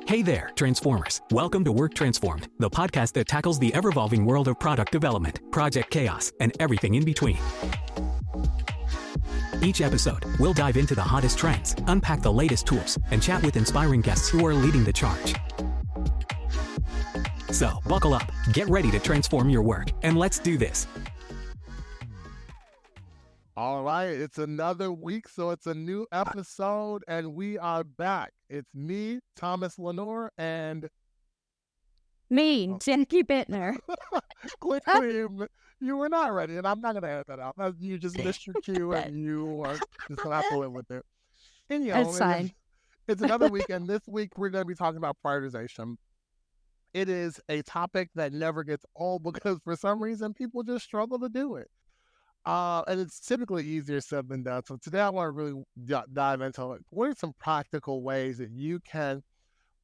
Hey there, Transformers. Welcome to Work Transformed, the podcast that tackles the ever-evolving world of product development, project chaos, and everything in between. Each episode, we'll dive into the hottest trends, unpack the latest tools, and chat with inspiring guests who are leading the charge. So, buckle up, get ready to transform your work, and let's do this. All right, it's another week, so it's a new episode, and we are back. It's me, Thomas Lenore, and me, Jackie Bittner. clearly you were not ready, and I'm not going to edit that out. You just missed your cue, and you are just going to have to live with it. And, That's fine. It's another week, and this week we're going to be talking about prioritization. It is a topic that never gets old because for some reason people just struggle to do it. And it's typically easier said than done. So today I want to really dive into it. What are some practical ways that you can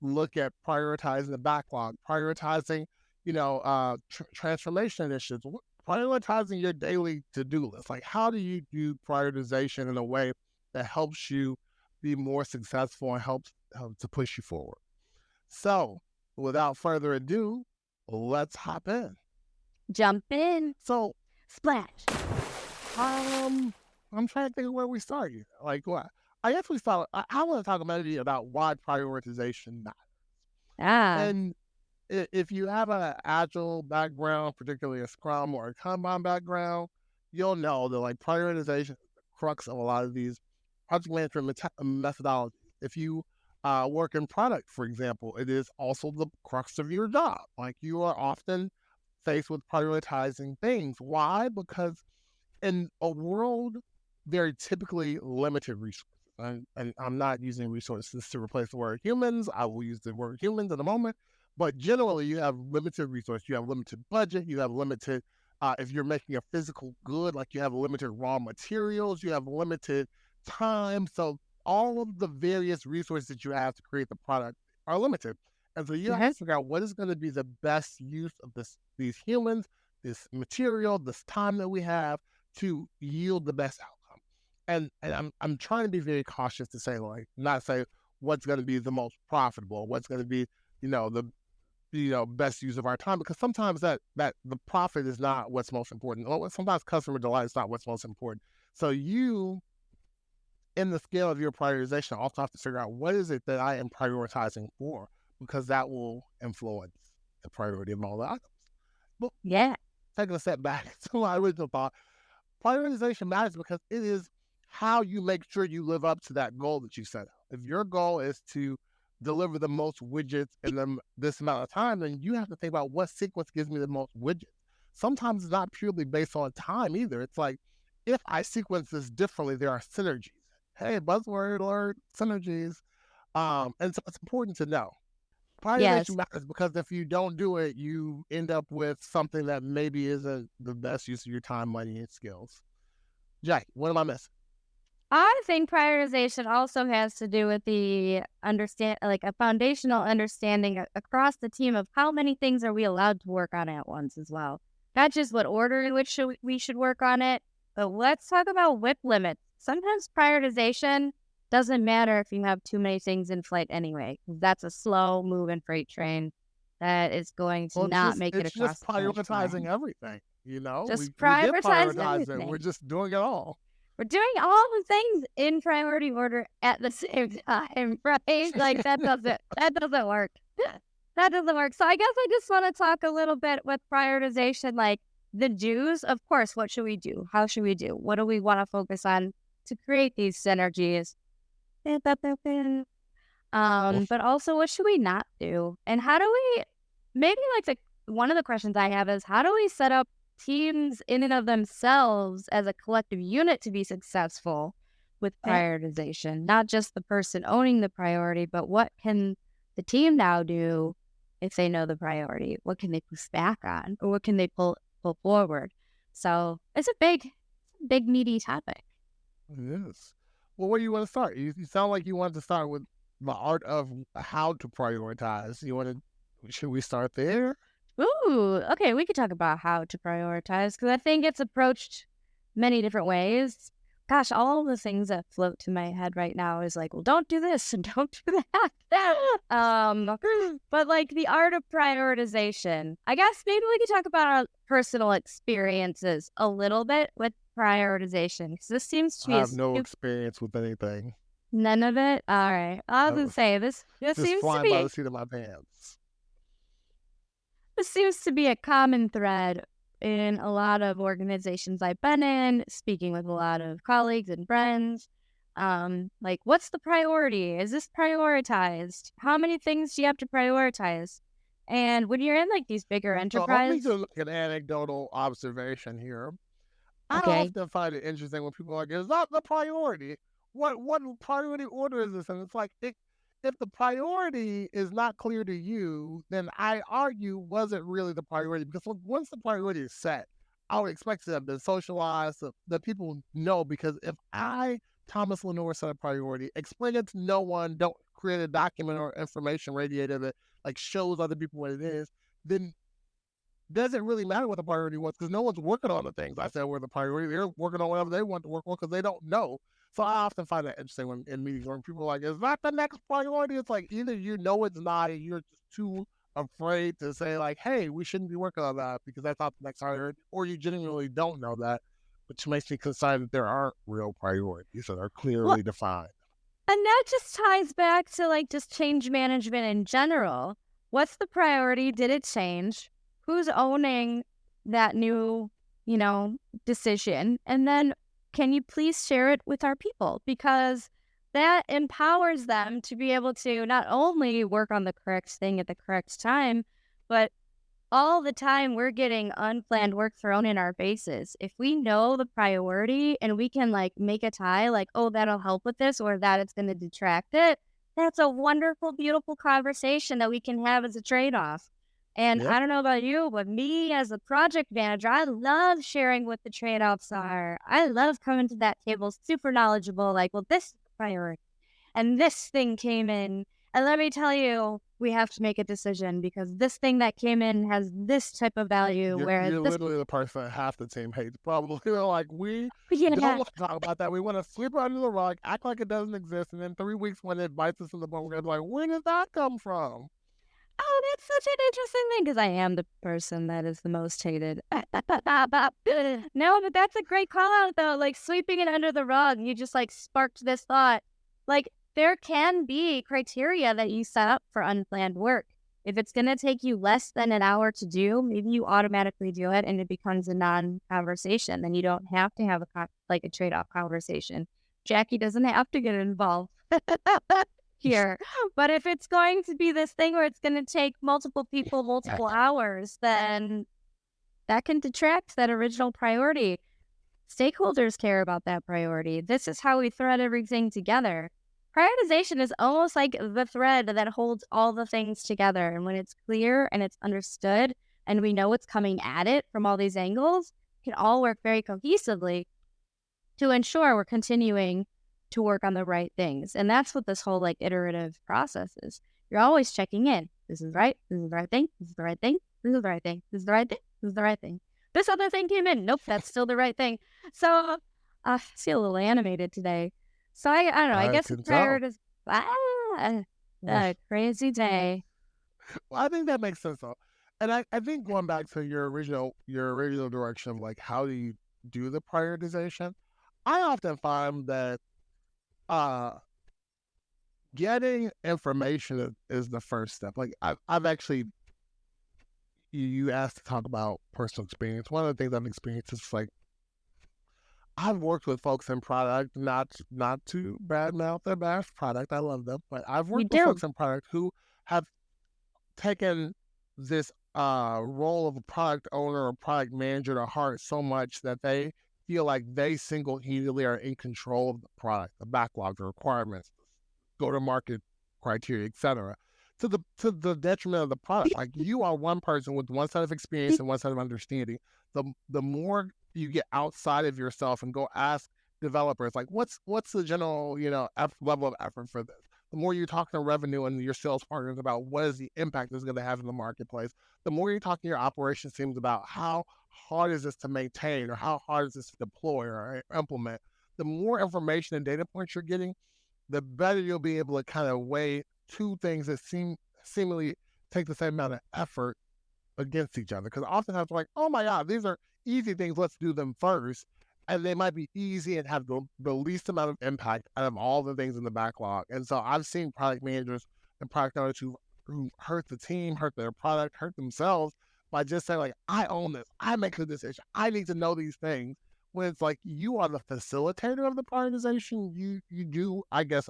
look at prioritizing the backlog, prioritizing, transformation initiatives, prioritizing your daily to-do list? Like, how do you do prioritization in a way that helps you be more successful and helps to push you forward? So, without further ado, let's hop in. Jump in. So, splash. I'm trying to think of where we started. Like what? I guess we start. I want to talk about why prioritization matters. And if you have an agile background, particularly a Scrum or a Kanban background, you'll know that like prioritization is the crux of a lot of these project management methodologies. If you work in product, for example, it is also the crux of your job. Like you are often faced with prioritizing things. Why? Because in a world very typically limited resources, and I'm not using resources to replace the word humans. I will use the word humans in a moment. But generally, you have limited resources. You have limited budget. You have limited, if you're making a physical good, like you have limited raw materials. You have limited time. So all of the various resources that you have to create the product are limited. And so you have to figure out what is going to be the best use of these humans, this material, this time that we have to yield the best outcome. And I'm trying to be very cautious to say, like, not say what's going to be the most profitable, what's going to be, the best use of our time, because sometimes that the profit is not what's most important. Sometimes customer delight is not what's most important. So you, in the scale of your prioritization, also have to figure out what is it that I am prioritizing for, because that will influence the priority of all the items. But taking a step back to my original thought, prioritization matters because it is how you make sure you live up to that goal that you set out. If your goal is to deliver the most widgets in this amount of time, then you have to think about what sequence gives me the most widgets. Sometimes it's not purely based on time either. It's like, if I sequence this differently, there are synergies. Hey, buzzword alert, synergies. And so it's important to know. Prioritization matters because if you don't do it, you end up with something that maybe isn't the best use of your time, money, and skills. Jack, what am I missing? I think prioritization also has to do with the a foundational understanding across the team of how many things are we allowed to work on at once as well. Not just what order in which we should work on it, but let's talk about WIP limits. Sometimes prioritization doesn't matter if you have too many things in flight anyway. That's a slow moving freight train that is going to make it across. It's just prioritizing everything, Just prioritizing everything. We're just doing it all. We're doing all the things in priority order at the same time, right? Like that doesn't work. That doesn't work. So I guess I just want to talk a little bit with prioritization, like the do's. Of course, what should we do? How should we do? What do we want to focus on to create these synergies? But also, what should we not do? And how do we, maybe one of the questions I have is, how do we set up teams in and of themselves as a collective unit to be successful with prioritization? Not just the person owning the priority, but what can the team now do if they know the priority? What can they push back on? Or what can they pull forward? So it's a big, meaty topic. It is. Well, where do you want to start? You sound like you wanted to start with the art of how to prioritize. Should we start there? Ooh, okay, we could talk about how to prioritize because I think it's approached many different ways. gosh, all the things that float to my head right now is like, well, don't do this and don't do that. But like the art of prioritization, I guess maybe we could talk about our personal experiences a little bit with prioritization, because this seems to I be have no experience with anything. None of it? All right. I was going to say, this Just seems to flying by be, the seat of my pants. this seems to be a common thread in a lot of organizations I've been in, speaking with a lot of colleagues and friends. Like, what's the priority? Is this prioritized? How many things do you have to prioritize? And when you're in like these bigger So let me enterprises, do like an anecdotal observation here. I okay, often find it interesting when people are like, "It's not the priority. What priority order is this?" And it's like, if the priority is not clear to you, then I argue was it really the priority? Because once the priority is set, I would expect it to have been socialized, so that people know. Because if I, Thomas Lenore, set a priority, explain it to no one, don't create a document or information radiator that like shows other people what it is, then doesn't really matter what the priority was, because no one's working on the things I said were the priority. They're working on whatever they want to work on because they don't know. So I often find that interesting when in meetings when people are like, "It's not the next priority." It's like either you know it's not, and you're just too afraid to say like, "Hey, we shouldn't be working on that because that's not the next priority," or you genuinely don't know that, which makes me decide that there aren't real priorities that are well, clearly defined. and that just ties back to like just change management in general. What's the priority? Did it change? Who's owning that new, decision? And then can you please share it with our people? Because that empowers them to be able to not only work on the correct thing at the correct time, but all the time we're getting unplanned work thrown in our faces. If we know the priority and we can like make a tie, like, oh, that'll help with this, or that it's going to detract it, that's a wonderful, beautiful conversation that we can have as a trade-off. And Yep. I don't know about you, but me as a project manager, I love sharing what the trade-offs are. I love coming to that table super knowledgeable, like, well, this is the priority and this thing came in. And let me tell you, we have to make a decision because this thing that came in has this type of value, whereas You're this, literally the person that half the team hates. Probably, like we don't yeah, want to talk about that. We want to sweep it under the rug, act like it doesn't exist, and then 3 weeks when it bites us in the butt, we're gonna be like, "Where did that come from?" oh, that's such an interesting thing because I am the person that is the most hated. No, but that's a great call out though. Like sweeping it under the rug, you just like sparked this thought. Like there can be criteria that you set up for unplanned work. If it's going to take you less than an hour to do, maybe you automatically do it and it becomes a non-conversation. Then you don't have to have like a trade-off conversation. Jackie doesn't have to get involved here. But if it's going to be this thing where it's going to take multiple people, multiple hours, then that can detract that original priority. Stakeholders care about that priority. This is how we thread everything together. Prioritization is almost like the thread that holds all the things together. And when it's clear and it's understood and we know what's coming at it from all these angles, it can all work very cohesively to ensure we're continuing to work on the right things. And that's what this whole like iterative process is. You're always checking in. This is right. This is the right thing. This is the right thing. This is the right thing. This is the right thing. This is the right thing. This other thing came in. Nope, that's still the right thing. So I feel a little animated today. So I don't know. I guess can prioritize. Crazy day. Well, I think that makes sense though, and I think going back to your original direction of like how do you do the prioritization, I often find that getting information is the first step. Like I've actually you asked to talk about personal experience. One of the things I've experienced is like I've worked with folks in product, not to badmouth their best product. I love them, but I've You worked with do. folks in product who have taken this role of a product owner or product manager to heart so much that they feel like they single-handedly are in control of the product, the backlog, the requirements, go-to-market criteria, etc. To the detriment of the product. Like you are one person with one set of experience and one set of understanding. The more you get outside of yourself and go ask developers, like what's the general level of effort for this. The more you're talking to revenue and your sales partners about what is the impact it's going to have in the marketplace, the more you're talking to your operations teams about how hard is this to maintain or how hard is this to deploy or implement, the more information and data points you're getting, the better you'll be able to kind of weigh two things that seemingly take the same amount of effort against each other. Because oftentimes we're like, oh my God, these are easy things, let's do them first. And they might be easy and have the least amount of impact out of all the things in the backlog. And so I've seen product managers and product owners who hurt the team, hurt their product, hurt themselves by just saying, like, I own this, I make the decision, I need to know these things. When it's like you are the facilitator of the prioritization, you do, I guess,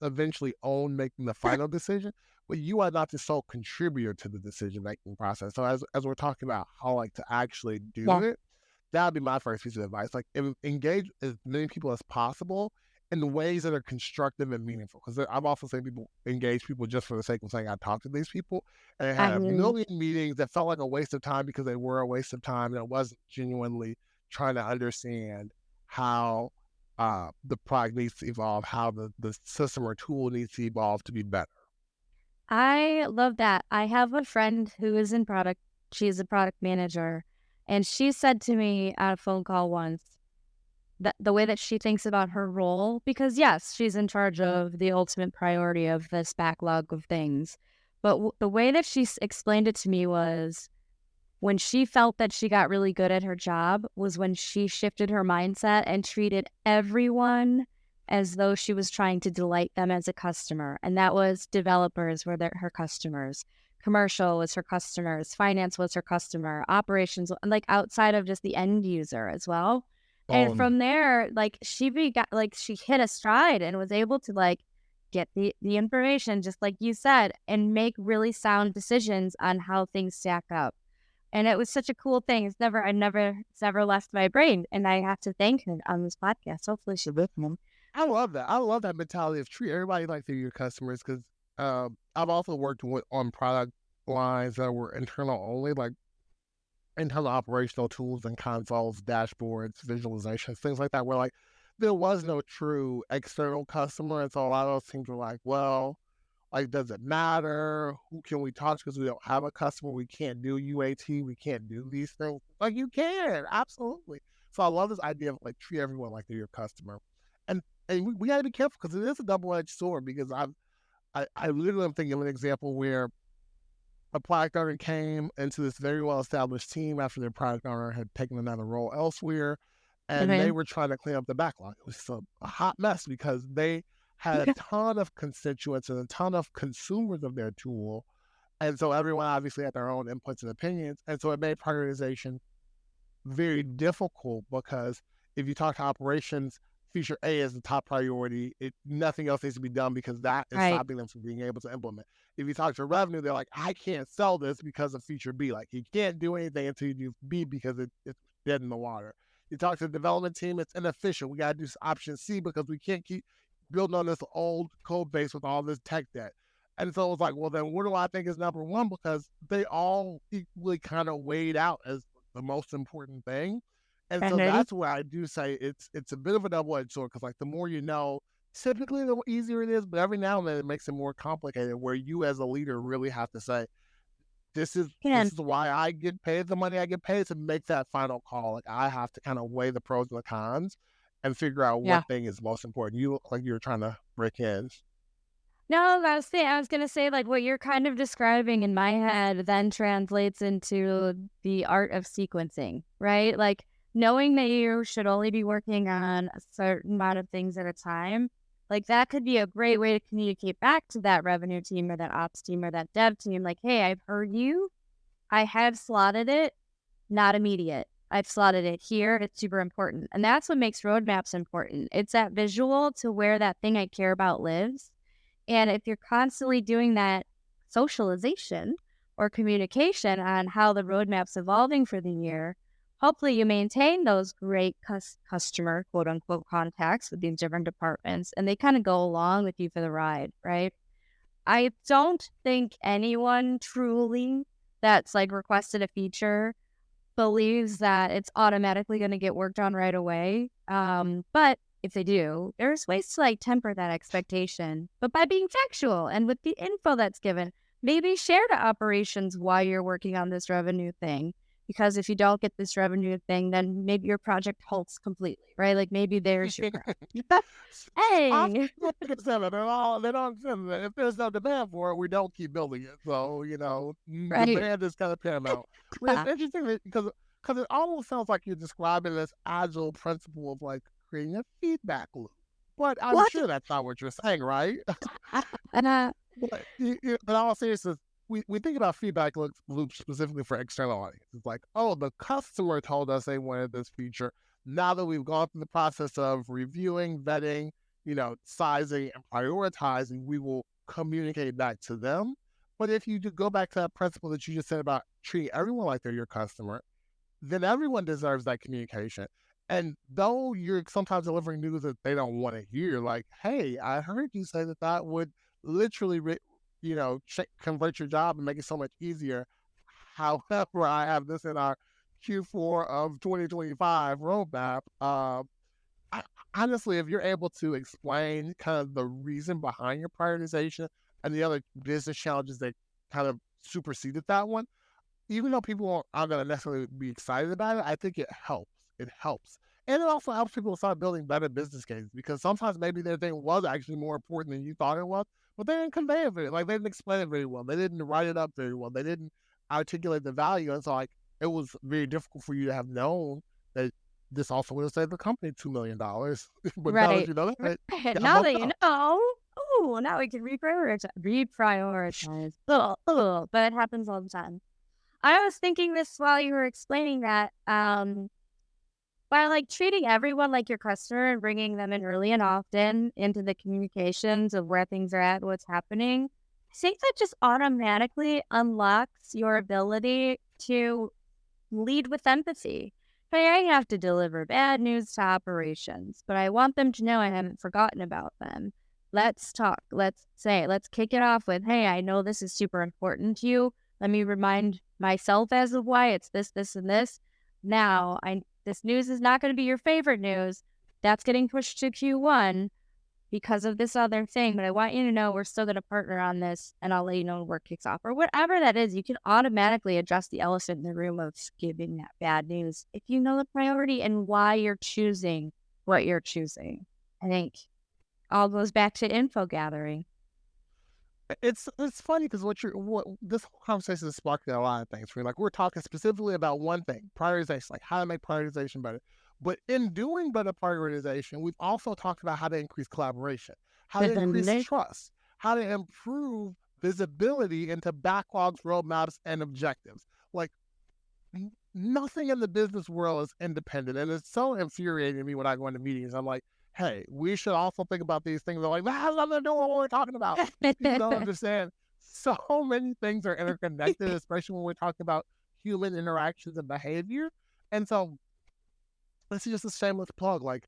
eventually own making the final decision, but you are not the sole contributor to the decision-making process. So as we're talking about how like to actually do it, that would be my first piece of advice. Like engage as many people as possible in ways that are constructive and meaningful. Because I've also seen people engage people just for the sake of saying I talked to these people, and they had a million meetings that felt like a waste of time because they were a waste of time, and it wasn't genuinely trying to understand how the product needs to evolve, how the system or tool needs to evolve to be better. I love that. I have a friend who is in product. She's a product manager. And she said to me at a phone call once that the way that she thinks about her role, because yes, she's in charge of the ultimate priority of this backlog of things. But the way that she explained it to me was when she felt that she got really good at her job was when she shifted her mindset and treated everyone as though she was trying to delight them as a customer. And that was developers were her customers. Commercial was her customers, finance was her customer, operations, like outside of just the end user as well. And from there, like she hit a stride and was able to like get the information, just like you said, and make really sound decisions on how things stack up. And it was such a cool thing. It's never left my brain. And I have to thank her on this podcast. Hopefully she listens. I love that. I love that mentality of treat everybody like they're your customers, because I've also worked on product lines that were internal only, like internal operational tools and consoles, dashboards, visualizations, things like that, where like there was no true external customer. And so a lot of those teams were like, well, like, does it matter? Who can we talk to? Because we don't have a customer. We can't do UAT. We can't do these things. Like, you can. Absolutely. So I love this idea of like treat everyone like they're your customer. And we got to be careful because it is a double-edged sword, because I literally am thinking of an example where a product owner came into this very well-established team after their product owner had taken another role elsewhere, and they were trying to clean up the backlog. It was a hot mess because they had a ton of constituents and a ton of consumers of their tool, and so everyone obviously had their own inputs and opinions, and so it made prioritization very difficult, because if you talk to operations, feature A is the top priority. Nothing else needs to be done because that is stopping them from being able to implement. If you talk to revenue, they're like, I can't sell this because of feature B. Like, you can't do anything until you do B because it's dead in the water. You talk to the development team, it's inefficient. We got to do option C because we can't keep building on this old code base with all this tech debt. And so it was like, well, then what do I think is number one? Because they all equally kind of weighed out as the most important thing. And so that's why I do say it's a bit of a double-edged sword, because like the more you know, typically the easier it is, but every now and then it makes it more complicated, where you as a leader really have to say, this is why I get paid the money I get paid, to make that final call. Like, I have to kind of weigh the pros and the cons and figure out what thing is most important. You look like you're trying to break in. No, I was going to say, like, what you're kind of describing in my head then translates into the art of sequencing, right? Like, knowing that you should only be working on a certain amount of things at a time, like that could be a great way to communicate back to that revenue team or that ops team or that dev team. Like, hey, I've heard you. I have slotted it, not immediate. I've slotted it here. It's super important. And that's what makes roadmaps important. It's that visual to where that thing I care about lives. And if you're constantly doing that socialization or communication on how the roadmap's evolving for the year, hopefully you maintain those great customer, quote unquote, contacts with these different departments, and they kind of go along with you for the ride, right? I don't think anyone truly that's like requested a feature believes that it's automatically going to get worked on right away. But if they do, there's ways to like temper that expectation, but by being factual and with the info that's given. Maybe share to operations why you're working on this revenue thing. because if you don't get this revenue thing, then maybe your project halts completely, right? Like maybe there's your hey. If there's no demand for it, we don't keep building it. So, Right. demand is kind of paramount. Well, it's interesting because it almost sounds like you're describing this agile principle of like creating a feedback loop. But I'm sure that's not what you're saying, right? But all seriousness, we think about feedback loops specifically for external audiences. It's like, oh, the customer told us they wanted this feature. Now that we've gone through the process of reviewing, vetting, sizing and prioritizing, we will communicate back to them. But if you do go back to that principle that you just said about treating everyone like they're your customer, then everyone deserves that communication. And though you're sometimes delivering news that they don't want to hear, like, hey, I heard you say that would literally, convert your job and make it so much easier. However, I have this in our Q4 of 2025 roadmap. Honestly, if you're able to explain kind of the reason behind your prioritization and the other business challenges that kind of superseded that one, even though people aren't going to necessarily be excited about it, I think it helps. It helps. And it also helps people start building better business cases, because sometimes maybe their thing was actually more important than you thought it was, but they didn't convey it very, like they didn't explain it very well. They didn't write it up very well. They didn't articulate the value. And so it was very difficult for you to have known that this also would have saved the company $2 million. But now that you know that, now that you know, now we can reprioritize. But it happens all the time. I was thinking this while you were explaining that, by like treating everyone like your customer and bringing them in early and often into the communications of where things are at, what's happening, I think that just automatically unlocks your ability to lead with empathy. Hey, I have to deliver bad news to operations, but I want them to know I haven't forgotten about them. Let's talk. Let's kick it off with, hey, I know this is super important to you. Let me remind myself as of why it's this, this, and this. Now, this news is not going to be your favorite news. That's getting pushed to Q1 because of this other thing. But I want you to know we're still going to partner on this, and I'll let you know when work kicks off. Or whatever that is, you can automatically adjust the elephant in the room of giving that bad news if you know the priority and why you're choosing what you're choosing. I think all goes back to info gathering. It's funny because this whole conversation is sparking a lot of things for me. Like, we're talking specifically about one thing, prioritization, like how to make prioritization better. But in doing better prioritization, we've also talked about how to increase collaboration, how to increase trust, how to improve visibility into backlogs, roadmaps, and objectives. Like, nothing in the business world is independent. And it's so infuriating to me when I go into meetings. I'm like, hey, we should also think about these things. They're like, that has nothing to do with what we're talking about. People don't understand. So many things are interconnected, especially when we're talking about human interactions and behavior. And so this is just a shameless plug. Like,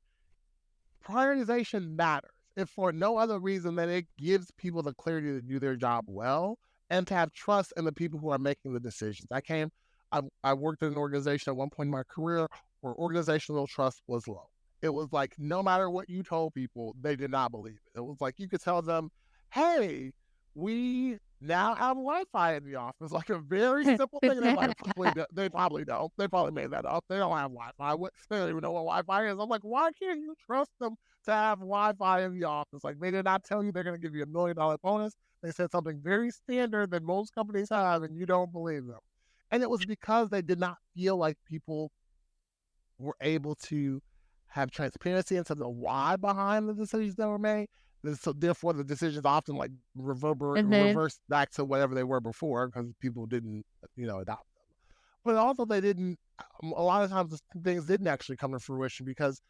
prioritization matters, if for no other reason than it gives people the clarity to do their job well and to have trust in the people who are making the decisions. I worked in an organization at one point in my career where organizational trust was low. It was like, no matter what you told people, they did not believe it. It was like, you could tell them, hey, we now have Wi-Fi in the office. Like a very simple thing. They probably don't. They probably made that up. They don't have Wi-Fi. They don't even know what Wi-Fi is. I'm like, why can't you trust them to have Wi-Fi in the office? Like, they did not tell you they're going to give you $1 million bonus. They said something very standard that most companies have, and you don't believe them. And it was because they did not feel like people were able to have transparency into the why behind the decisions that were made. So therefore, the decisions often like reverse back to whatever they were before, because people didn't, adopt them. But also, they didn't. A lot of times, things didn't actually come to fruition because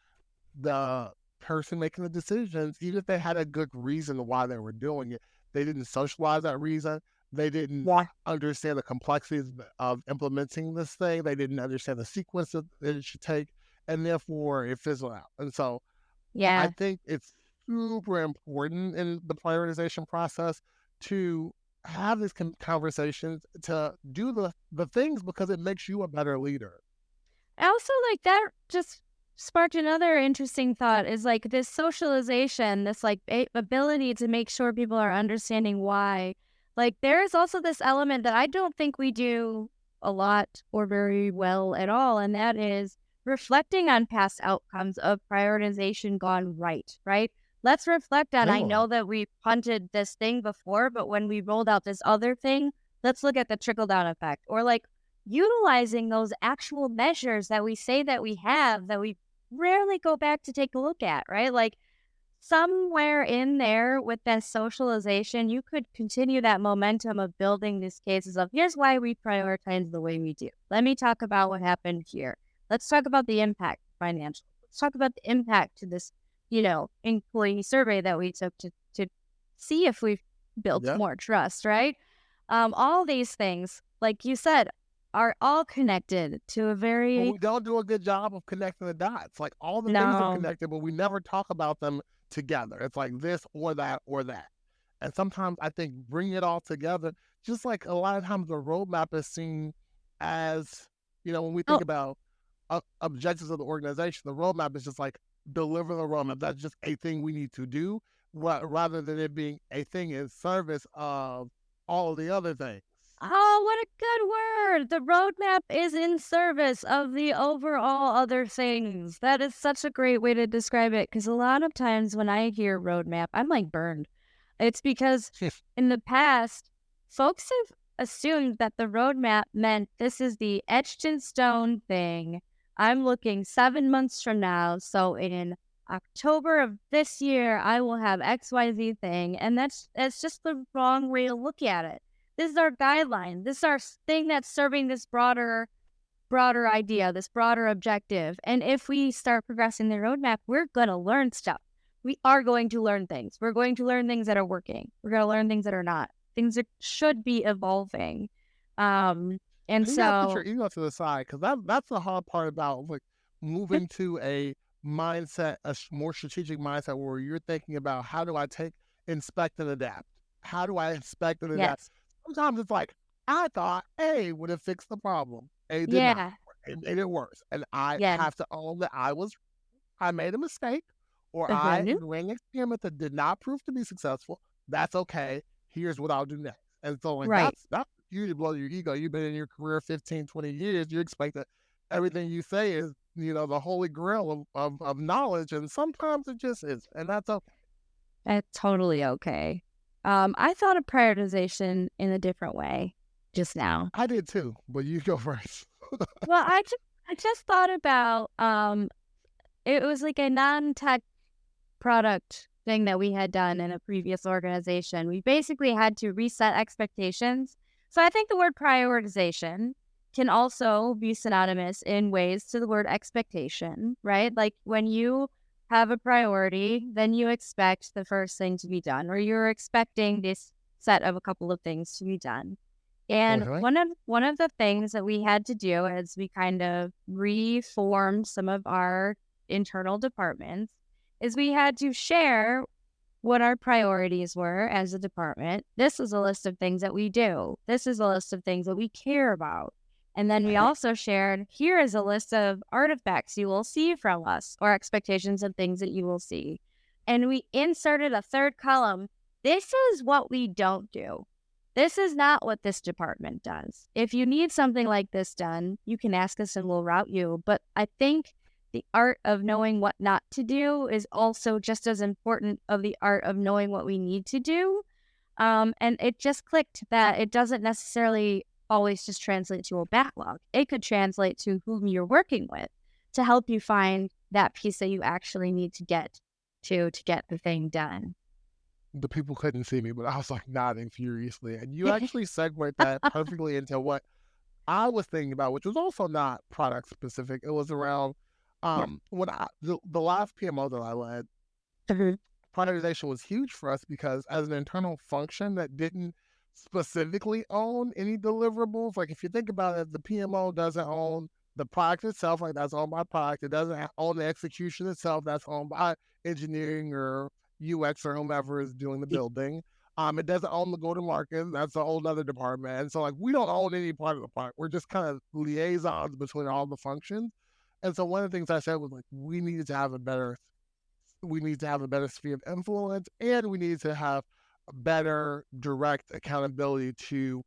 the person making the decisions, even if they had a good reason why they were doing it, they didn't socialize that reason. They didn't understand the complexities of implementing this thing. They didn't understand the sequence that it should take. And therefore, it fizzled out. And so I think it's super important in the prioritization process to have these conversations, to do the things, because it makes you a better leader. I also like that just sparked another interesting thought, is like this socialization, this like ability to make sure people are understanding why. Like, there is also this element that I don't think we do a lot or very well at all, and that is reflecting on past outcomes of prioritization gone right? Let's reflect on, I know that we punted this thing before, but when we rolled out this other thing, let's look at the trickle-down effect, or like utilizing those actual measures that we say that we have that we rarely go back to take a look at, right? Like somewhere in there with that socialization, you could continue that momentum of building these cases of here's why we prioritize the way we do. Let me talk about what happened here. Let's talk about the impact financial. Let's talk about the impact to this, employee survey that we took to see if we've built more trust, right? All these things, like you said, are all connected to a very... But we don't do a good job of connecting the dots. Like all the things are connected, but we never talk about them together. It's like this or that or that. And sometimes I think bringing it all together, just like a lot of times the roadmap is seen as, when we think about objectives of the organization, the roadmap is just like deliver the roadmap. That's just a thing we need to do, rather than it being a thing in service of all of the other things. Oh, what a good word. The roadmap is in service of the overall other things. That is such a great way to describe it, because a lot of times when I hear roadmap, I'm like burned. It's because in the past, folks have assumed that the roadmap meant this is the etched in stone thing. I'm looking 7 months from now, so in October of this year, I will have XYZ thing. And that's just the wrong way to look at it. This is our guideline. This is our thing that's serving this broader idea, this broader objective. And if we start progressing the roadmap, we're going to learn stuff. We are going to learn things. We're going to learn things that are working. We're going to learn things that are not. Things that should be evolving. And you so... gotta put your ego to the side, because that's the hard part about like moving to a mindset, a more strategic mindset where you're thinking about how do I inspect and adapt? How do I inspect and adapt? Yes. Sometimes it's like, I thought A would have fixed the problem. A did not. It made it worse. And I have to own that I made a mistake, or I ran an experiment that did not prove to be successful. That's okay. Here's what I'll do next. And so like that's you to blow your ego. You've been in your career 15, 20 years. You expect that everything you say is, the holy grail of knowledge. And sometimes it just is. And that's okay. That's totally okay. I thought of prioritization in a different way just now. I did too, but you go first. Well, I just thought about it was like a non-tech product thing that we had done in a previous organization. We basically had to reset expectations. So I think the word prioritization can also be synonymous in ways to the word expectation, right? Like when you have a priority, then you expect the first thing to be done, or you're expecting this set of a couple of things to be done. And one of the things that we had to do as we kind of reformed some of our internal departments is we had to share what our priorities were as a department. This is a list of things that we do. This is a list of things that we care about. And then we also shared, here is a list of artifacts you will see from us, or expectations of things that you will see. And we inserted a third column. This is what we don't do. This is not what this department does. If you need something like this done, you can ask us and we'll route you. But I think the art of knowing what not to do is also just as important of the art of knowing what we need to do. And it just clicked that it doesn't necessarily always just translate to a backlog. It could translate to whom you're working with to help you find that piece that you actually need to get to get the thing done. The people couldn't see me, but I was like nodding furiously. And you actually segued that perfectly into what I was thinking about, which was also not product specific. It was around when the last PMO that I led, prioritization was huge for us because as an internal function that didn't specifically own any deliverables. Like if you think about it, the PMO doesn't own the product itself, like that's owned by product. It doesn't own the execution itself, that's owned by engineering or UX or whomever is doing the building. It doesn't own the go-to-market, that's a whole other department. And so like we don't own any part of the product. We're just kind of liaisons between all the functions. And so one of the things I said was like we need to have a better sphere of influence, and we need to have better direct accountability to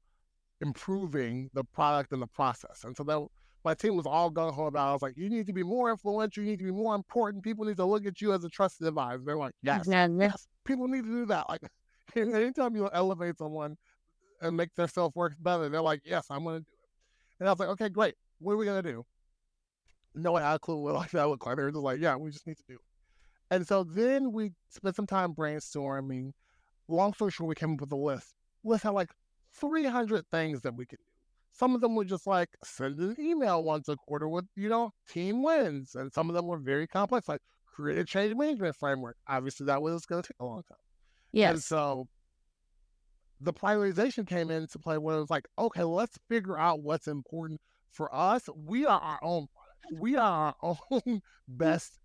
improving the product and the process. And so that my team was all gung ho about it. I was like, you need to be more influential, you need to be more important. People need to look at you as a trusted advisor. They're like, yes, yes, people need to do that. Like anytime you elevate someone and make their self-work better, they're like, yes, I'm gonna do it. And I was like, okay, great. What are we gonna do? No one had a clue what like that looked like. They were just like, yeah, we just need to do it. And so then we spent some time brainstorming. Long story short, we came up with a list. List had like 300 things that we could do. Some of them were just like send an email once a quarter with, team wins. And some of them were very complex, like create a change management framework. Obviously, that was going to take a long time. Yes. And so the prioritization came into play where it was like, okay, let's figure out what's important for us. We are our own product. We are our own best,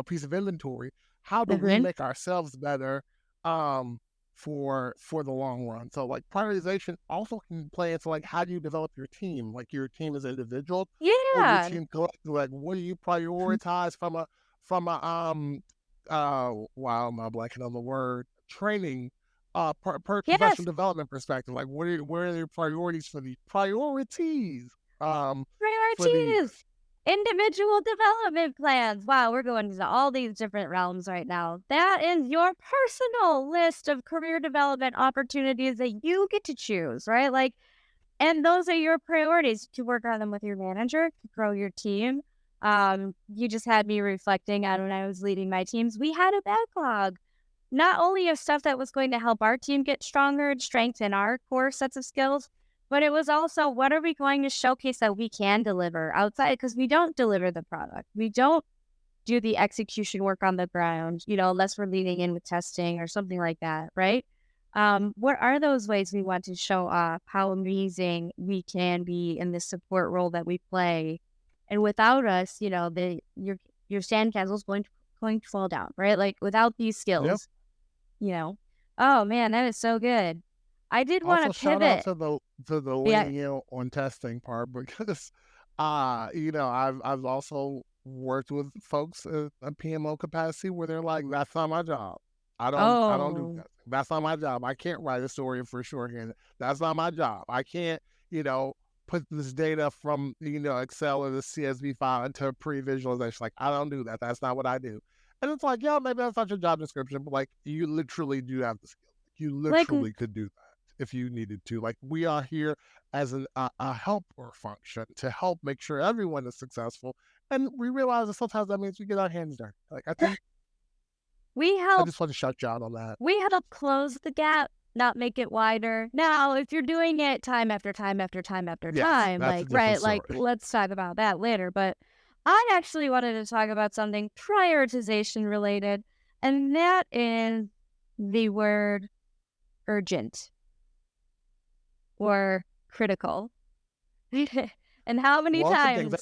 piece of inventory. How do we make ourselves better for the long run? So like prioritization also can play into like how do you develop your team? Like your team as an individual, or your team collectively. Like what do you prioritize from a wow, I'm blanking on the word, training professional development perspective? Like where are your priorities for the priorities? Priorities. Individual development plans. Wow, we're going into all these different realms right now. That is your personal list of career development opportunities that you get to choose, right? Like, and those are your priorities to work on them with your manager, to grow your team. You just had me reflecting on when I was leading my teams. We had a backlog, not only of stuff that was going to help our team get stronger and strengthen our core sets of skills, but it was also, what are we going to showcase that we can deliver outside? Because we don't deliver the product. We don't do the execution work on the ground, unless we're leading in with testing or something like that, right? What are those ways we want to show off how amazing we can be in the support role that we play? And without us, your sandcastle is going to fall down, right? Like without these skills, oh man, that is so good. I did want to pivot. Shout out to the leaning in on testing part, because I've also worked with folks in a PMO capacity where they're like, that's not my job. I don't do that. That's not my job. I can't write a story for shorthand. That's not my job. I can't, put this data from, Excel or the CSV file into a pre-visualization. Like, I don't do that. That's not what I do. And it's like, yeah, maybe that's not your job description, but like, you literally do have the skill. You literally could do that if you needed to. Like, we are here as a helper function to help make sure everyone is successful. And we realize that sometimes that means we get our hands dirty. Like, I think I just want to shout you out on that. We help close the gap, not make it wider. Now, if you're doing it time after time after time after time, like, right, like, let's talk about that later. But I actually wanted to talk about something prioritization related, and that is the word urgent or critical. And how many times?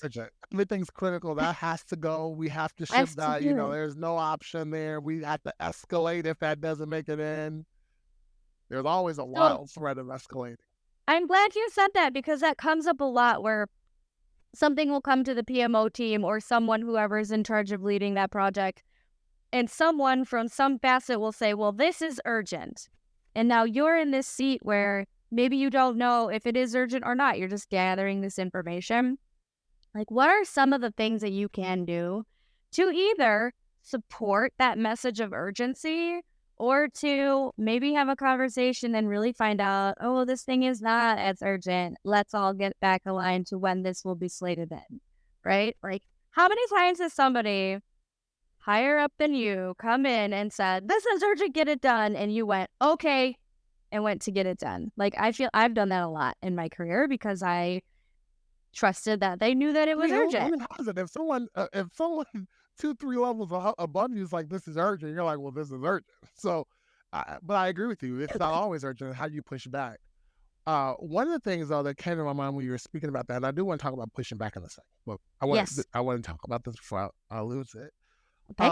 Everything's critical. That has to go. We have to ship that. There's no option there. We have to escalate if that doesn't make it in. There's always a wild threat of escalating. I'm glad you said that, because that comes up a lot where something will come to the PMO team or someone, whoever is in charge of leading that project, and someone from some facet will say, well, this is urgent. And now you're in this seat where maybe you don't know if it is urgent or not. You're just gathering this information. Like, what are some of the things that you can do to either support that message of urgency, or to maybe have a conversation and really find out, oh, this thing is not as urgent. Let's all get back aligned to when this will be slated in, right? Like, how many times has somebody higher up than you come in and said, this is urgent, get it done, and you went, okay, and went to get it done? Like, I feel I've done that a lot in my career because I trusted that they knew that it was urgent. If someone 2-3 levels above you is like, this is urgent, you're like, well, this is urgent. So, but I agree with you. It's not always urgent. How do you push back? One of the things, though, that came to my mind when you were speaking about that, and I do want to talk about pushing back in a second, but I want to talk about this before I lose it. Okay.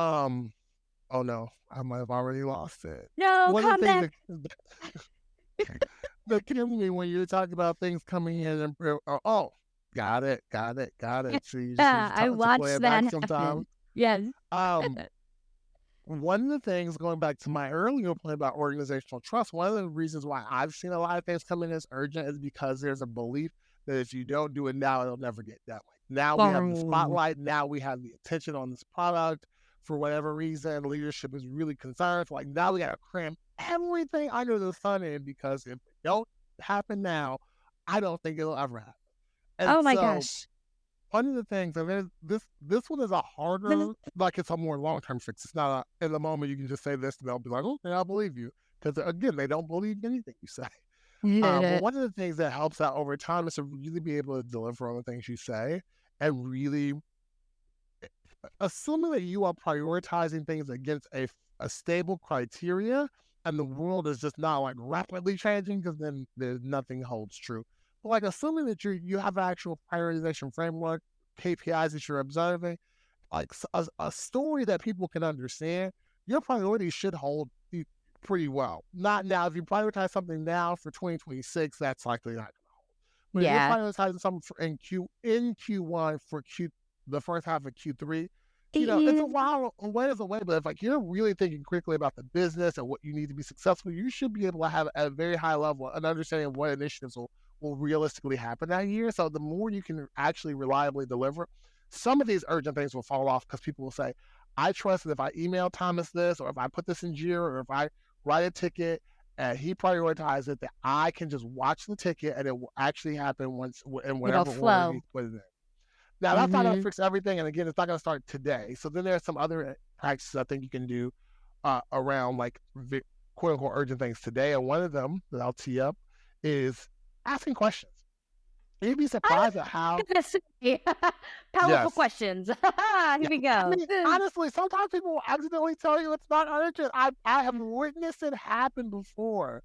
Oh no, I might have already lost it. No, come back. That came to me when you were talking about things coming in and got it. So you just I watched that sometimes. Yes. one of the things, going back to my earlier point about organizational trust, one of the reasons why I've seen a lot of things come in as urgent is because there's a belief that if you don't do it now, it'll never get done. Like, now we have the spotlight. Now we have the attention on this product. For whatever reason, leadership is really concerned. Like, now we got to cram everything under the sun in, because if it don't happen now, I don't think it'll ever happen. And oh my gosh. One of the things, and this one is a harder, like, it's a more long-term fix. It's not in the moment you can just say this and they'll be like, okay, I believe you. Because again, they don't believe anything you say. But one of the things that helps out over time is to really be able to deliver on the things you say, and really assuming that you are prioritizing things against a stable criteria, and the world is just not like rapidly changing, because then there's nothing holds true. But like, assuming that you have an actual prioritization framework, KPIs that you're observing, like a story that people can understand, your priorities should hold pretty well. Not now, if you prioritize something now for 2026, that's likely not going to hold. But if you're prioritizing something in Q1 for the first half of Q3, it's a while away, but if like you're really thinking critically about the business and what you need to be successful, you should be able to have at a very high level an understanding of what initiatives will realistically happen that year. So the more you can actually reliably deliver, some of these urgent things will fall off, because people will say, I trust that if I email Thomas this, or if I put this in Jira, or if I write a ticket and he prioritizes it, that I can just watch the ticket and it will actually happen once in whatever order he put it in. Now, that's not going to fix everything. And again, it's not going to start today. So then there's some other practices I think you can do around like quote unquote urgent things today. And one of them that I'll tee up is asking questions. You'd be surprised at how powerful questions. Here we go. I mean, honestly, sometimes people will accidentally tell you it's not urgent. I have witnessed it happen before.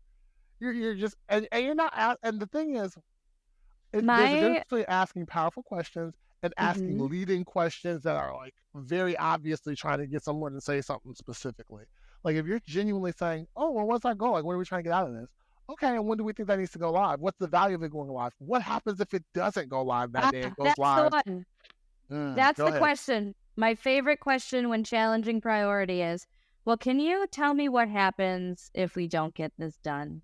You're just and you're not out. And the thing is, there's a difference between asking powerful questions and asking leading questions that are like very obviously trying to get someone to say something specifically. Like, if you're genuinely saying, "Oh, well, what's our goal? Like, what are we trying to get out of this? Okay, and when do we think that needs to go live? What's the value of it going live? What happens if it doesn't go live that day? It goes live." That's the one. That's the question. My favorite question when challenging priority is, well, can you tell me what happens if we don't get this done?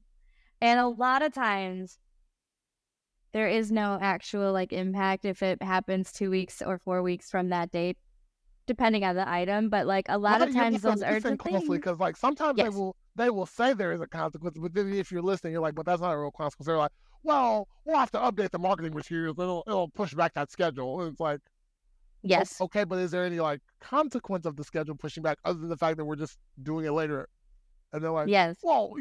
And a lot of times, there is no actual like impact if it happens 2 weeks or 4 weeks from that date, depending on the item. But like a lot of times those urgent things, because like sometimes they will say there is a consequence, but then if you're listening, you're like, but that's not a real consequence. They're like, well, we'll have to update the marketing materials. It'll push back that schedule. And it's like, yes, okay, but is there any like consequence of the schedule pushing back other than the fact that we're just doing it later? And they're like, yes, well,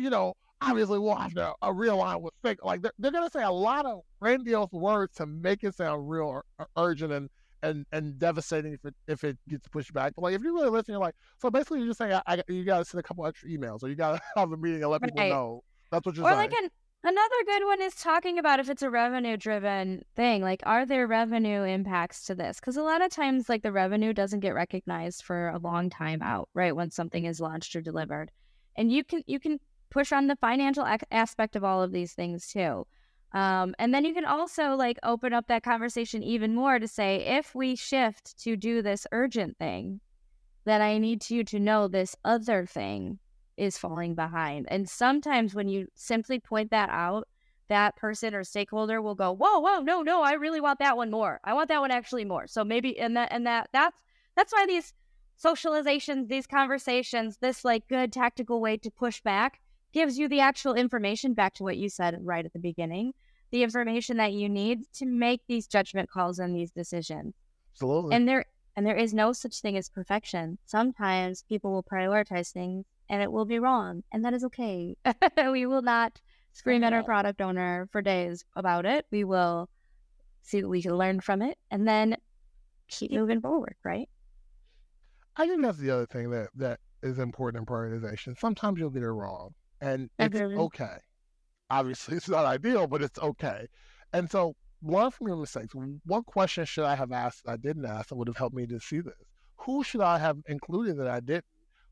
obviously we'll have to realign with things. Like, they're going to say a lot of grandiose words to make it sound real or urgent and devastating if it gets pushed back. But like, if you really listen, you're like, so basically you're just saying you got to send a couple extra emails, or you got to have a meeting and let people know. That's what you're saying. Or like another good one is talking about if it's a revenue driven thing, like, are there revenue impacts to this? Because a lot of times like the revenue doesn't get recognized for a long time out, right? When something is launched or delivered. And you can push on the financial aspect of all of these things too. And then you can also like open up that conversation even more to say, if we shift to do this urgent thing, then I need you to know this other thing is falling behind. And sometimes when you simply point that out, that person or stakeholder will go, whoa, no, I really want that one more. I want that one actually more. So maybe that's why these socializations, these conversations, this like good tactical way to push back gives you the actual information, back to what you said right at the beginning, the information that you need to make these judgment calls and these decisions. Absolutely. And there is no such thing as perfection. Sometimes people will prioritize things and it will be wrong, and that is okay. We will not scream at our product owner for days about it. We will see what we can learn from it and then keep moving forward, right? I think that's the other thing that is important in prioritization. Sometimes you'll get it wrong, and it's okay. Obviously, it's not ideal, but it's okay. And so, learn from your mistakes. What question should I have asked that I didn't ask that would have helped me to see this? Who should I have included that I didn't?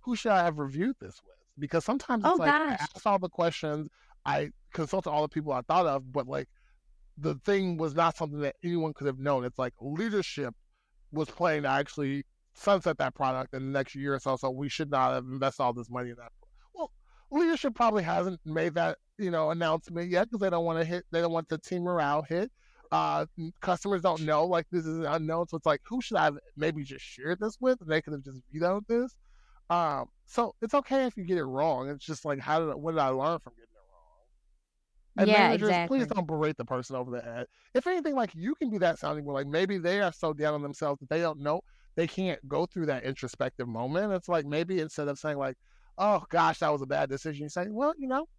Who should I have reviewed this with? Because sometimes it's I asked all the questions, I consulted all the people I thought of, but like the thing was not something that anyone could have known. It's like leadership was planning to actually sunset that product in the next year or so. So we should not have invested all this money in that. Well, leadership probably hasn't made that announcement yet because they don't want the team morale hit. Customers don't know, like, this is unknown, so it's like, who should I maybe just share this with? And they could have just vetoed this. So it's okay if you get it wrong. It's just like, what did I learn from getting it wrong? And managers, please don't berate the person over the head. If anything, like, you can be that sounding board. Like, maybe they are so down on themselves that they don't know, they can't go through that introspective moment. It's like, maybe instead of saying like, oh gosh, that was a bad decision, you say, well,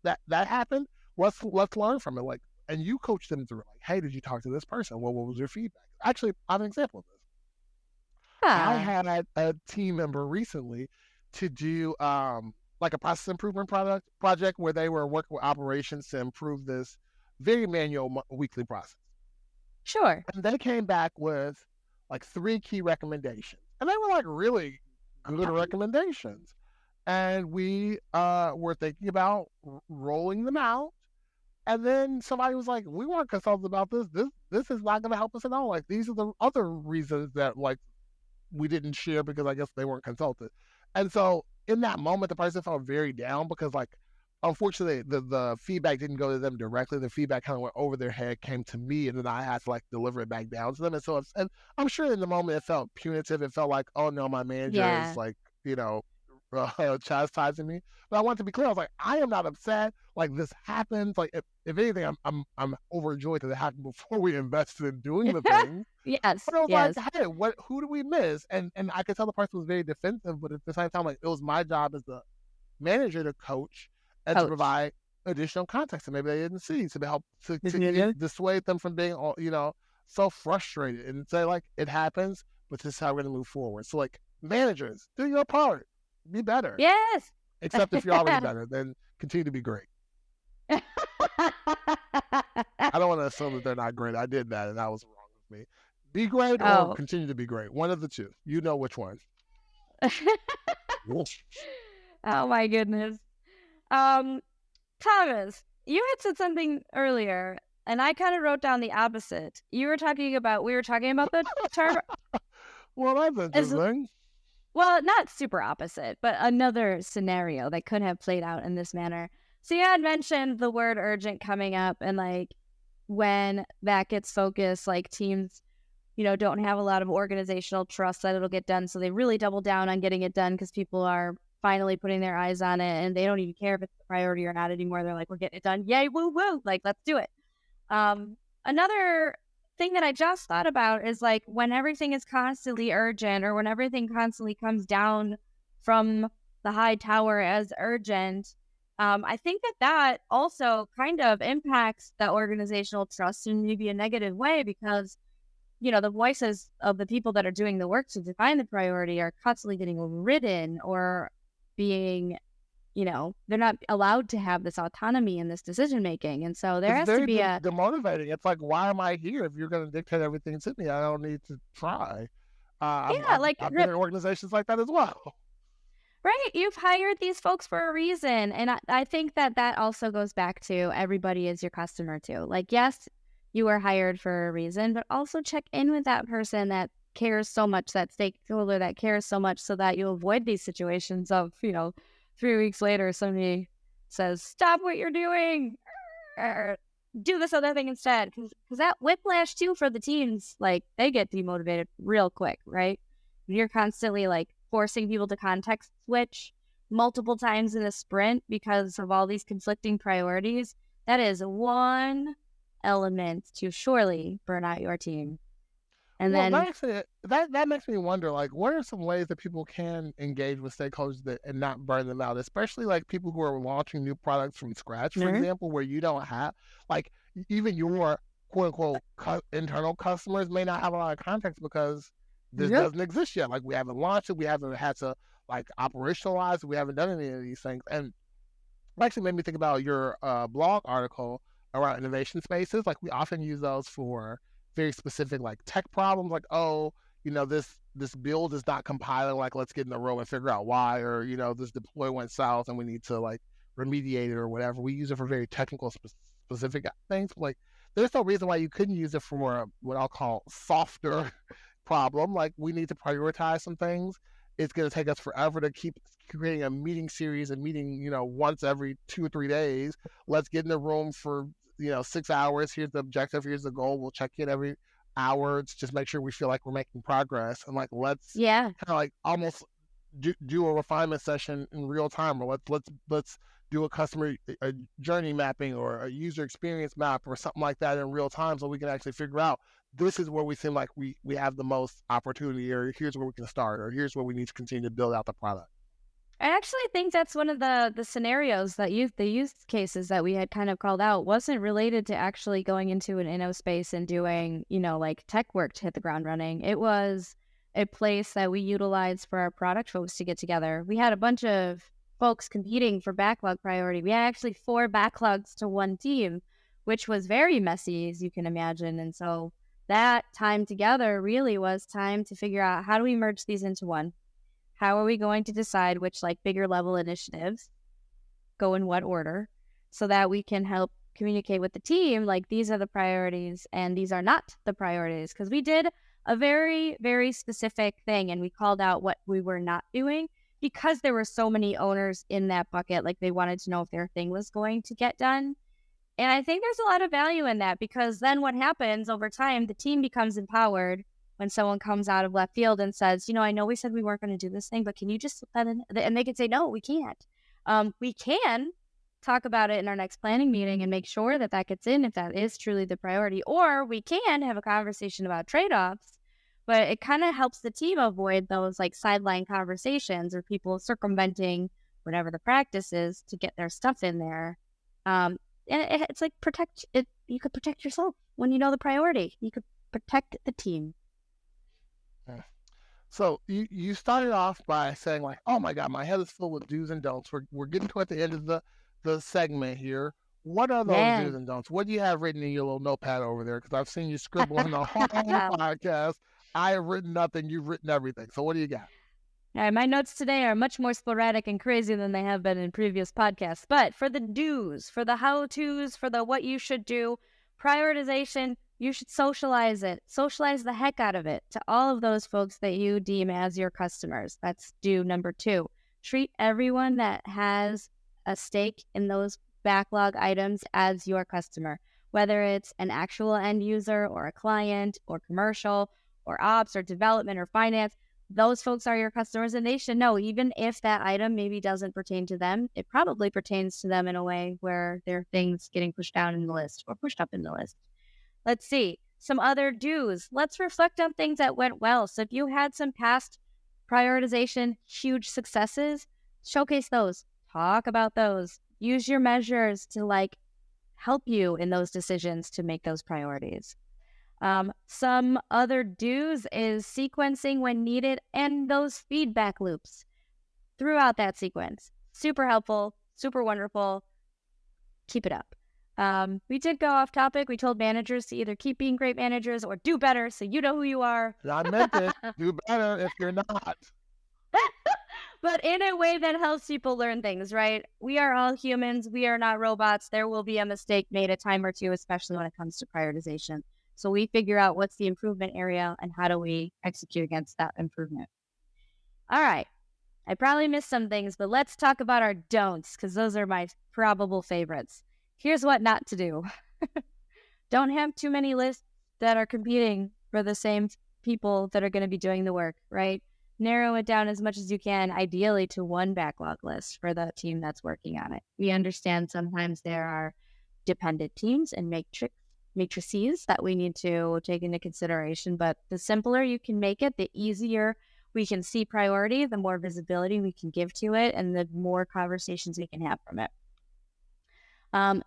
that happened. Let's learn from it. Like, and you coach them through, like, hey, did you talk to this person? Well, what was your feedback? Actually, I have an example of this. I had a team member recently to do like a process improvement project where they were working with operations to improve this very manual weekly process. Sure. And they came back with like 3 key recommendations. And they were like really good recommendations. And we were thinking about rolling them out. And then somebody was like, we weren't consulted about this. This is not going to help us at all. Like, these are the other reasons that, like, we didn't share because I guess they weren't consulted. And so in that moment, the person felt very down because, like, unfortunately, the feedback didn't go to them directly. The feedback kind of went over their head, came to me, and then I had to, like, deliver it back down to them. And so and I'm sure in the moment it felt punitive. It felt like, oh, no, my manager is, like, chastising me. But I want to be clear. I was like, I am not upset. Like, this happened. Like, if anything, I'm overjoyed that it happened before we invested in doing the thing. Yes. But I was like, hey, who do we miss? And I could tell the person was very defensive, but at the same time, like, it was my job as the manager to coach and to provide additional context that maybe they didn't see, to help to dissuade them from being, so frustrated and say, like, it happens, but this is how we're going to move forward. So, like, managers, do your part. Be better. Yes. Except if you're already better, then continue to be great. I don't want to assume that they're not great. I did that, and that was wrong with me. Be great or continue to be great. One of the two. You know which one. Oh, my goodness. Thomas, you had said something earlier, and I kind of wrote down the opposite. We were talking about the term. Well, that's interesting. Well, not super opposite, but another scenario that could have played out in this manner. So you had mentioned the word urgent coming up, and, like, when that gets focused, like, teams, don't have a lot of organizational trust that it'll get done. So they really double down on getting it done because people are finally putting their eyes on it, and they don't even care if it's a priority or not anymore. They're like, we're getting it done. Yay, woo, woo. Like, let's do it. Another thing that I just thought about is, like, when everything is constantly urgent, or when everything constantly comes down from the high tower as urgent, I think that also kind of impacts the organizational trust in maybe a negative way, because, the voices of the people that are doing the work to define the priority are constantly getting overridden or being, they're not allowed to have this autonomy in this decision making. And so there has to be demotivating. It's like, why am I here if you're going to dictate everything to me? I don't need to try. I've been in organizations like that as well. Right. You've hired these folks for a reason. And I think that also goes back to everybody is your customer too. Like, yes, you were hired for a reason, but also check in with that person that cares so much, that stakeholder that cares so much, so that you avoid these situations of, 3 weeks later, somebody says, stop what you're doing, or do this other thing instead. Because that whiplash too for the teams, like, they get demotivated real quick, right? You're constantly, like, forcing people to context switch multiple times in a sprint because of all these conflicting priorities. That is one element to surely burn out your team. And then that makes me wonder, like, what are some ways that people can engage with stakeholders and not burn them out, especially, like, people who are launching new products from scratch, for example, where you don't have, like, even your quote unquote internal customers may not have a lot of context because this doesn't exist yet. Like, we haven't launched it, we haven't had to, like, operationalize it, we haven't done any of these things. And it actually made me think about your blog article around innovation spaces. Like, we often use those for very specific, like, tech problems, like, this build is not compiling, like, let's get in a row and figure out why, or, this deploy went south and we need to, like, remediate it or whatever. We use it for very technical specific things. Like, there's no reason why you couldn't use it for what I'll call softer problem. Like, we need to prioritize some things. It's going to take us forever to keep creating a meeting series and meeting, once every 2 or 3 days. Let's get in the room for, 6 hours. Here's the objective. Here's the goal. We'll check in every hour to just make sure we feel like we're making progress. And like, let's kind of like almost do a refinement session in real time, or let's do a customer journey mapping or a user experience map or something like that in real time, so we can actually figure out this is where we seem like we have the most opportunity, or here's where we can start, or here's where we need to continue to build out the product. I actually think that's one of the scenarios that the use cases that we had kind of called out wasn't related to actually going into an inno space and doing, like tech work to hit the ground running. It was a place that we utilized for our product folks to get together. We had a bunch of folks competing for backlog priority. We had actually 4 backlogs to one team, which was very messy, as you can imagine. And so that time together really was time to figure out, how do we merge these into one? How are we going to decide which like bigger level initiatives go in what order, so that we can help communicate with the team, like, these are the priorities and these are not the priorities? Because we did a very, very specific thing, and we called out what we were not doing, because there were so many owners in that bucket. Like, they wanted to know if their thing was going to get done. And I think there's a lot of value in that, because then what happens over time, the team becomes empowered when someone comes out of left field and says, I know we said we weren't going to do this thing, but can you just slip that in? And they can say, no, we can't. We can talk about it in our next planning meeting and make sure that gets in if that is truly the priority. Or we can have a conversation about trade-offs, but it kind of helps the team avoid those like sideline conversations or people circumventing whatever the practice is to get their stuff in there. And it's like protect it. You could protect yourself when you know the priority. You could protect the team. So you started off by saying like, oh my God, my head is full with do's and don'ts. We're getting toward the end of the segment here. What are those do's and don'ts? What do you have written in your little notepad over there? Because I've seen you scribble on the whole podcast. I have written nothing. You've written everything. So what do you got? All right, my notes today are much more sporadic and crazy than they have been in previous podcasts. But for the do's, for the how-tos, for the what you should do, prioritization, you should socialize it. Socialize the heck out of it to all of those folks that you deem as your customers. That's do number 2. Treat everyone that has a stake in those backlog items as your customer, whether it's an actual end user or a client or commercial or ops or development or finance. Those folks are your customers, and they should know, even if that item maybe doesn't pertain to them, it probably pertains to them in a way where there are things getting pushed down in the list or pushed up in the list. Let's see. Some other do's. Let's reflect on things that went well. So if you had some past prioritization, huge successes, showcase those. Talk about those. Use your measures to like help you in those decisions to make those priorities. Some other do's is sequencing when needed and those feedback loops throughout that sequence. Super helpful, super wonderful. Keep it up. We did go off topic. We told managers to either keep being great managers or do better, so you know who you are. I meant it. Do better if you're not. But in a way that helps people learn things, right? We are all humans. We are not robots. There will be a mistake made a time or two, especially when it comes to prioritization. So we figure out what's the improvement area and how do we execute against that improvement. All right. I probably missed some things, but let's talk about our don'ts, because those are my probable favorites. Here's what not to do. Don't have too many lists that are competing for the same people that are going to be doing the work, right? Narrow it down as much as you can, ideally to one backlog list for the team that's working on it. We understand sometimes there are dependent teams and matrices that we need to take into consideration, but the simpler you can make it, the easier we can see priority, the more visibility we can give to it, and the more conversations we can have from it.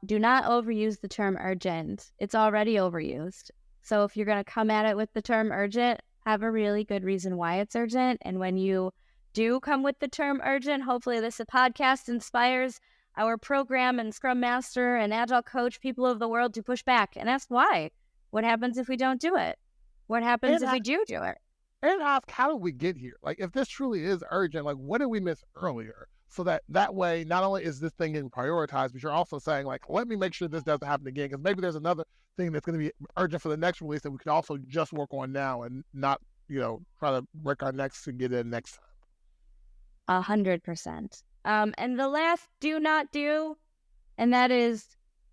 Do not overuse the term urgent. It's already overused. So if you're going to come at it with the term urgent, have a really good reason why it's urgent. And when you do come with the term urgent, hopefully this podcast inspires our program and Scrum Master and Agile Coach people of the world to push back and ask why. What happens if we don't do it? What happens if we do it? And ask, how did we get here? Like, if this truly is urgent, like, what did we miss earlier? So that way, not only is this thing getting prioritized, but you're also saying, like, let me make sure this doesn't happen again, because maybe there's another thing that's going to be urgent for the next release that we could also just work on now and not try to work our necks to get in next time. 100%. And the last do not do, and that is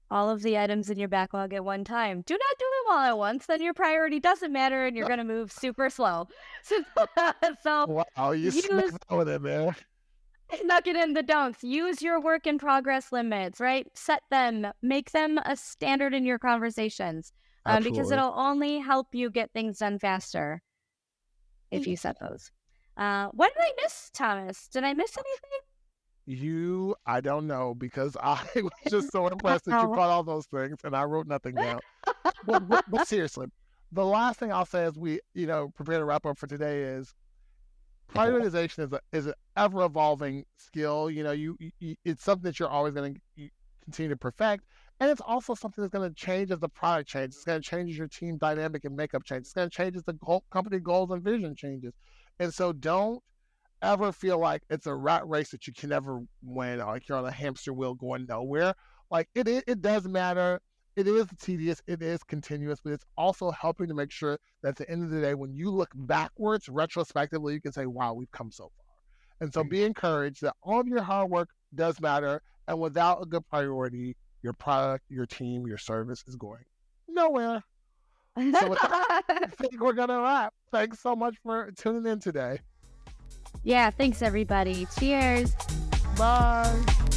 all of the items in your backlog at one time. Do not do them all at once, then your priority doesn't matter and you're going to move super slow. So wow, you snuck that one in there. Snuck it in the don'ts. Use your work in progress limits, right? Set them. Make them a standard in your conversations because it'll only help you get things done faster if you set those. What did I miss, Thomas? Did I miss anything? I don't know, because I was just so impressed that you caught all those things and I wrote nothing down. But seriously, the last thing I'll say as we, prepare to wrap up for today is prioritization is an ever evolving skill. It's something that you're always going to continue to perfect. And it's also something that's going to change as the product changes. It's going to change as your team dynamic and makeup changes. It's going to change as the company goals and vision changes. And so don't ever feel like it's a rat race that you can never win, or like you're on a hamster wheel going nowhere. Like it does matter. It is tedious. It is continuous, but it's also helping to make sure that at the end of the day, when you look backwards, retrospectively, you can say, wow, we've come so far. And so be encouraged that all of your hard work does matter. And without a good priority, your product, your team, your service is going nowhere. So with that, I think we're going to wrap. Thanks so much for tuning in today. Yeah, thanks everybody. Cheers. Bye.